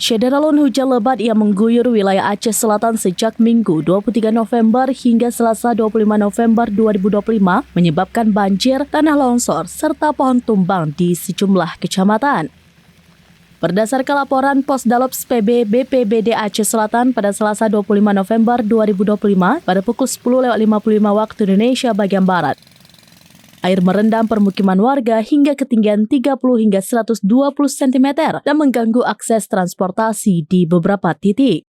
Syederalun hujan lebat yang mengguyur wilayah Aceh Selatan sejak Minggu 23 November hingga Selasa 25 November 2025 menyebabkan banjir, tanah longsor, serta pohon tumbang di sejumlah kecamatan. Berdasarkan laporan Posdalops PB BPBD Aceh Selatan pada Selasa 25 November 2025 pada pukul 10.55 waktu Indonesia bagian Barat, air merendam permukiman warga hingga ketinggian 30 hingga 120 cm dan mengganggu akses transportasi di beberapa titik.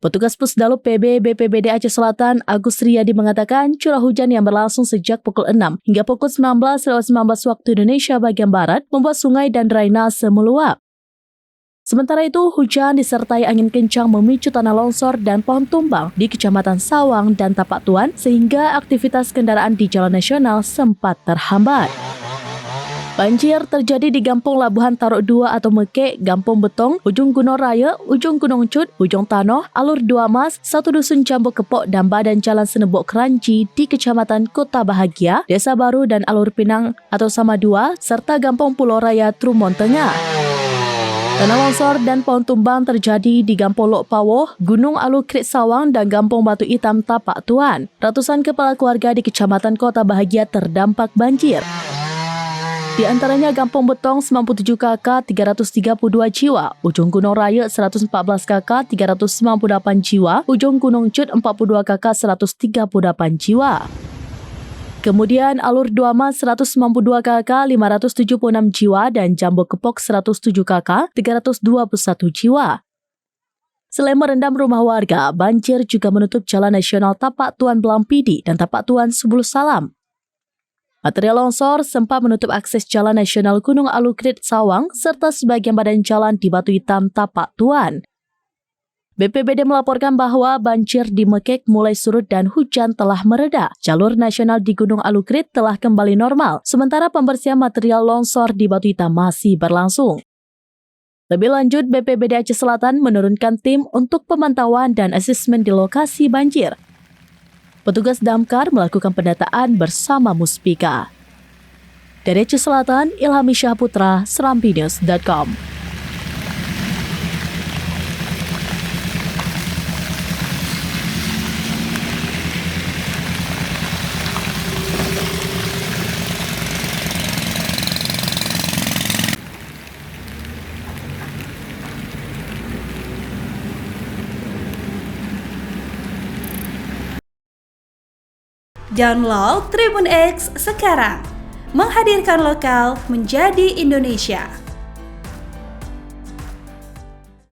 Petugas Pusdalop PB BPBD Aceh Selatan Agus Riyadi mengatakan curah hujan yang berlangsung sejak pukul 6 hingga pukul 19.19 waktu Indonesia bagian Barat membuat sungai dan drainase meluap. Sementara itu, hujan disertai angin kencang memicu tanah longsor dan pohon tumbang di Kecamatan Sawang dan Tapak Tuan sehingga aktivitas kendaraan di jalan nasional sempat terhambat. Banjir terjadi di Gampung Labuhan Taruk 2 atau Mekek, Gampung Betong, Ujung Gunung Raya, Ujung Gunung Cut, Ujung Tanoh, Alur Dua Mas, Satu Dusun Jambu Kepok dan Badan Jalan Senebok Keranji di Kecamatan Kota Bahagia, Desa Baru dan Alur Pinang atau Sama 2, serta Gampung Pulau Raya Trumon Tengah. Tanah longsor dan pohon tumbang terjadi di Gampung Lok Pawoh, Gunung Alukrit Sawang dan Gampung Batu Hitam Tapak Tuan. Ratusan kepala keluarga di Kecamatan Kota Bahagia terdampak banjir. Di antaranya Gampung Betong 97 kakak 332 jiwa, Ujung Gunung Raya 114 kakak 398 jiwa, Ujung Gunung Cut 42 kakak 138 jiwa. Kemudian Alur Dua Mas 192 kakak 576 jiwa dan Jambu Kepok 107 kakak 321 jiwa. Selain merendam rumah warga, banjir juga menutup Jalan Nasional Tapak Tuan Belampidi dan Tapak Tuan Subul Salam. Material longsor sempat menutup akses Jalan Nasional Gunung Alukrit Sawang serta sebagian badan jalan di Batu Hitam Tapak Tuan. BPBD melaporkan bahwa banjir di Mekek mulai surut dan hujan telah mereda. Jalur nasional di Gunung Alukrit telah kembali normal, sementara pembersihan material longsor di Batu Hitam masih berlangsung. Lebih lanjut, BPBD Aceh Selatan menurunkan tim untuk pemantauan dan asesmen di lokasi banjir. Petugas damkar melakukan pendataan bersama Muspika. Dari Aceh Selatan, Ilhami Syahputra, serambinews.com. Download Tribun X sekarang, menghadirkan lokal menjadi Indonesia.